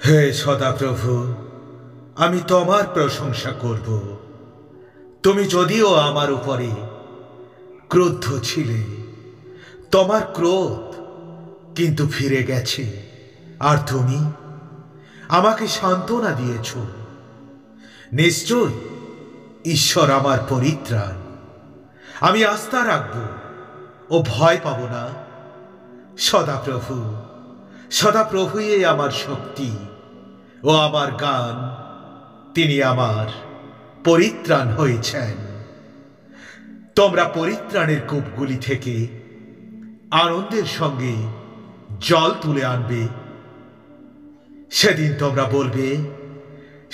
হে সদাপ্রভু, আমি তোমার প্রশংসা করব। তুমি যদিও আমার উপরে ক্রুদ্ধ ছিলে, তোমার ক্রোধ কিন্তু ফিরে গেছে, আর তুমি আমাকে সান্ত্বনা দিয়েছ। নিশ্চয় ঈশ্বর আমার পরিত্রাণ। আমি আস্থা রাখব ও ভয় পাব না। সদাপ্রভু, সদাপ্রভুই আমার শক্তি ও আমার গান। তিনি আমার পরিত্রাণ হয়েছেন। তোমরা পরিত্রাণের কূপগুলি থেকে আনন্দের সঙ্গে জল তুলে আনবে। সেদিন তোমরা বলবে,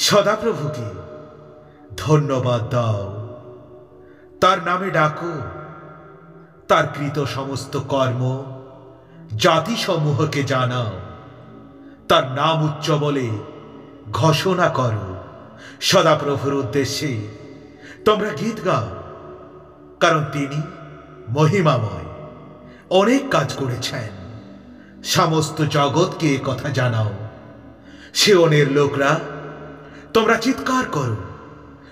সদাপ্রভুকে ধন্যবাদ দাও, তার নামে ডাকো, তার কৃত সমস্ত কর্ম জাতিসমূহকে জানাও, তার নাম উচ্চ বলে ঘোষণা করো। সদাপ্রভুর উদ্দেশ্যে তোমরা গীত গাও, কারণ তিনি মহিমাময়, অনেক কাজ করেছেন। সমস্ত জগৎকে এ কথা জানাও। সিওনের লোকরা, তোমরা চিৎকার করো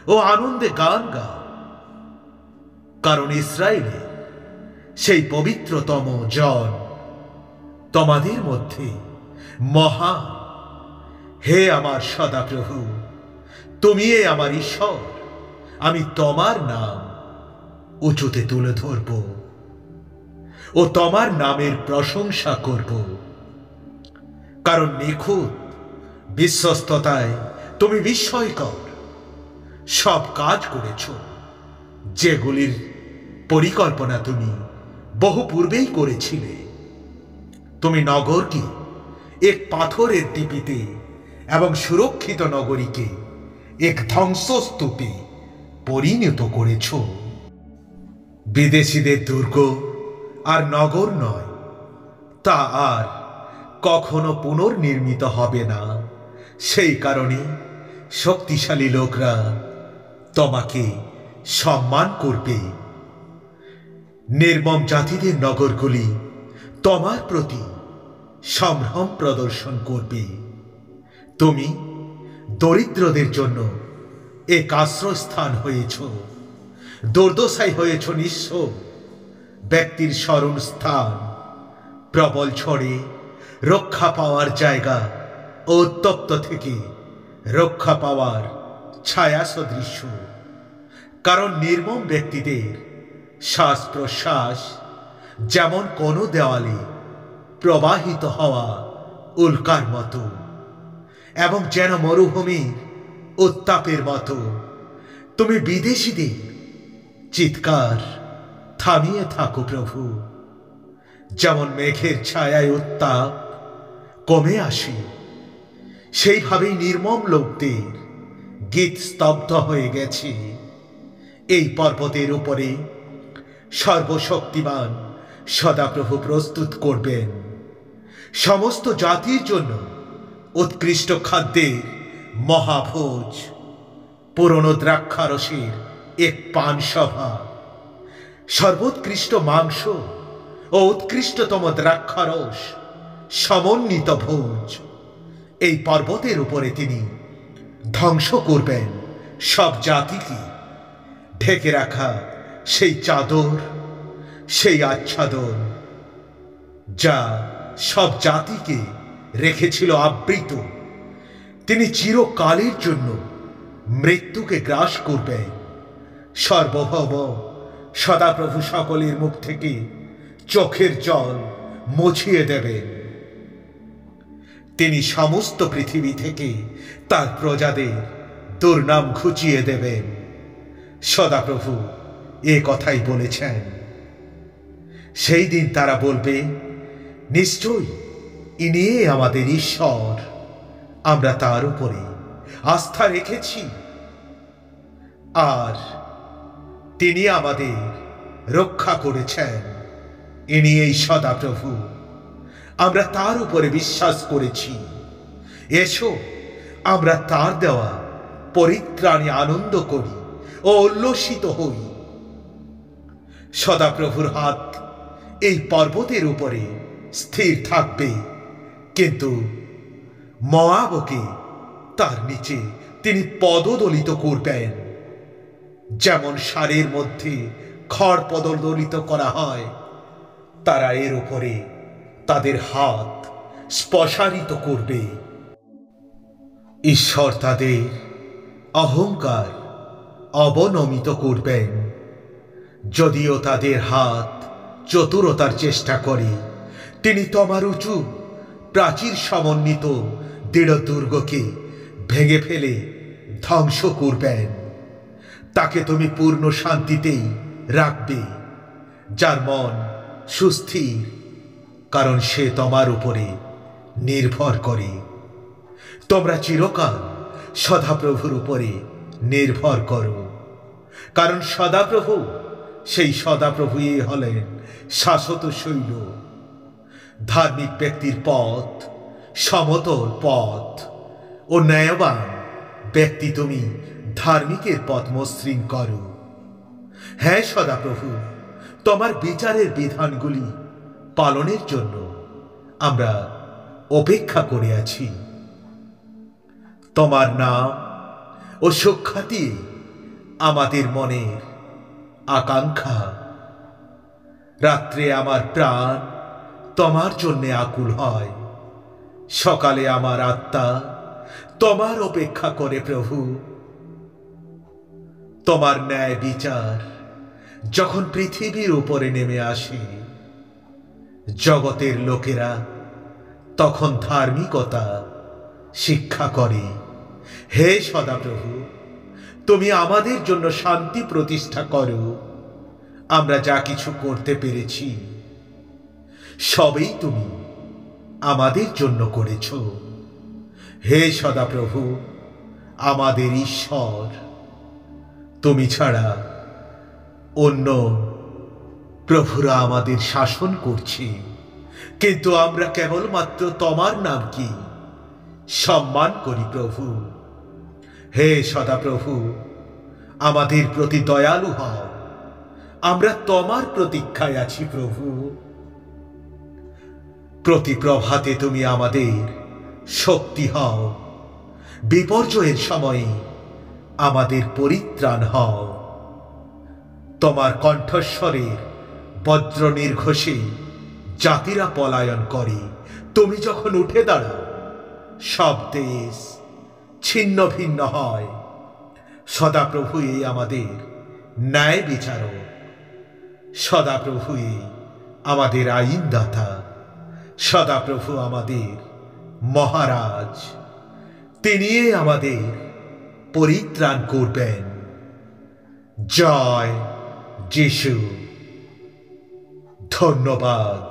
ও আনন্দে গান গাও, কারণ ইসরায়েলে সেই পবিত্রতম জন তোমাদের মধ্যে মহান। হে আমার সদাপ্রভু, তুমি আমার ঈশ্বর। আমি তোমার নাম উঁচুতে তুলে ধরব ও তোমার নামের প্রশংসা করব, কারণ নিখুঁত বিশ্বস্ততায় তুমি বিস্ময়কর সব কাজ করেছ, যেগুলির পরিকল্পনা তুমি বহু পূর্বেই করেছিলে। তুমি নগরকে এক পাথরের টিপিতে এবং সুরক্ষিত নগরীকে এক ধ্বংসস্তূপে পরিণত করেছ। বিদেশীদের দুর্গ আর নগর নয়, তা আর কখনো পুনর্নির্মিত হবে না। সেই কারণে শক্তিশালী লোকরা তোমাকে সম্মান করবে। নির্মম জাতিদের নগরগুলি তোমার প্রতি সম্ভ্রম প্রদর্শন করবে। তুমি দরিদ্রদের জন্য এক আশ্রয়স্থান হয়েছ, দুর্দশায় হয়েছ নিঃস্ব ব্যক্তির স্মরণ স্থান, প্রবল ঝড়ে রক্ষা পাওয়ার জায়গা ও উত্তপ্ত থেকে রক্ষা পাওয়ার ছায়া সদৃশ্য। কারণ নির্মম ব্যক্তিদের শ্বাস প্রশ্বাস যেমন কোনো দেওয়ালে প্রবাহিত হওয়া উল্কার মতো, এবং যেন মরুভূমির উত্তাপের মতো। তুমি বিদেশীদের চিৎকার থামিয়ে থাকো প্রভু। যেমন মেঘের ছায়ায় উত্তাপ কমে আসে, সেইভাবেই নির্মম লোকদের গীত স্তব্ধ হয়ে গেছে। এই পর্বতের উপরে সর্বশক্তিমান সদাপ্রভু প্রস্তুত করবেন সমস্ত জাতির জন্য উৎকৃষ্ট খাদ্যের মহাভোজ, পুরনো দ্রাক্ষারসের এক পানসভা, সর্বোৎকৃষ্ট মাংস ও উৎকৃষ্টতম দ্রাক্ষারস সমন্বিত ভোজ। এই পর্বতের উপরে তিনি ধ্বংস করবেন সব জাতিকে। ঢেকে রাখা সেই চাদর, সেই আচ্ছাদন যা সব জাতিকে রেখেছিল আবৃত, তিনি চিরকালের জন্য মৃত্যুকে গ্রাস করবেন। সর্বভৌম সদাপ্রভু সকলের মুখ থেকে চোখের জল মুছিয়ে দেবেন। তিনি সমস্ত পৃথিবী থেকে তার প্রজাদের দুর্নাম ঘুচিয়ে দেবেন। সদাপ্রভু এ কথাই বলেছেন। সেই দিন তারা বলবে, নিশ্চয়ই ইনি আমাদের ঈশ্বর, আমরা তার উপরে আস্থা রেখেছি, আর তিনি আমাদের রক্ষা করেছেন। ইনি এই সদাপ্রভু, আমরা তার উপরে বিশ্বাস করেছি। এসো আমরা তার দেওয়া পরিত্রাণে আনন্দ করি ও উল্লসিত হই। সদাপ্রভুর হাত এই পর্বতের উপরে স্থির থাকবে, কিন্তু মোয়াবকে তার নিচে তিনি পদদলিত করবেন, যেমন সারের মধ্যে খড় পদদলিত করা হয়। তারা এর উপরে তাদের হাত স্পর্শারিত করবে। ঈশ্বর তাদের অহংকার অবনমিত করবেন, যদিও তাদের হাত চতুরতার চেষ্টা করে। তিনি তোমার উঁচু প্রাচীর সমন্বিত দৃঢ় দুর্গকে ভেঙে ফেলে ধ্বংস করবেন। তাকে তুমি পূর্ণ শান্তিতেই রাখবে, যার মন সুস্থির, কারণ সে তোমার উপরে নির্ভর করে। তোমরা চিরকাল সদাপ্রভুর উপরে নির্ভর করো, কারণ সদাপ্রভু, সেই সদাপ্রভুই হলেন শাশ্বত শৈল। ধার্মিক ব্যক্তির পথ সমতল পথ, ও ন্যায়বান ব্যক্তি তুমি ধার্মিকের পথ মসৃণ করো। হ্যাঁ সদাপ্রভু, তোমার বিচারের বিধানগুলি পালনের জন্য আমরা অপেক্ষা করে আছি। তোমার নাম ও সুখ্যাতি আমাদের মনের আকাঙ্ক্ষা। রাত্রে আমার প্রাণ তোমার জন্য আকুল হয়, সকালে আমার আত্মা তোমার অপেক্ষা করে। প্রভু, তোমার ন্যায় বিচার যখন পৃথিবীর উপরে নেমে আসে, জগতের লোকেরা তখন ধার্মিকতা শিক্ষা করে। হে সদাপ্রভু, তুমি আমাদের জন্য শান্তি প্রতিষ্ঠা করো। আমরা যা কিছু করতে পেরেছি সবই তুমি আমাদের জন্য করেছ। হে সদাপ্রভু, আমাদের ঈশ্বর, তুমি ছাড়া অন্য প্রভুরা আমাদের শাসন করছে, কিন্তু আমরা কেবলমাত্র তোমার নাম কি সম্মান করি। প্রভু, হে সদাপ্রভু, আমাদের প্রতি দয়ালু হও। আমরা তোমার প্রতীক্ষায় আছি। প্রভু, প্রতি প্রভাতে তুমি আমাদের শক্তি হও। বিপর্যয়ের সময়ে আমাদের পরিত্রাণ হও। তোমার কণ্ঠস্বরের বজ্র নির্ঘোষে জাতিরা পলায়ন করে। তুমি যখন উঠে দাঁড়াও, সব দেশ ছিন্ন ভিন্ন হয়। সদাপ্রভুই আমাদের ন্যায় বিচারক, সদাপ্রভুই আমাদের আইনদাতা, সদাপ্রভু আমাদের মহারাজ। তিনি আমাদের পরিত্রাণ করবেন। জয় যিশু। ধন্যবাদ।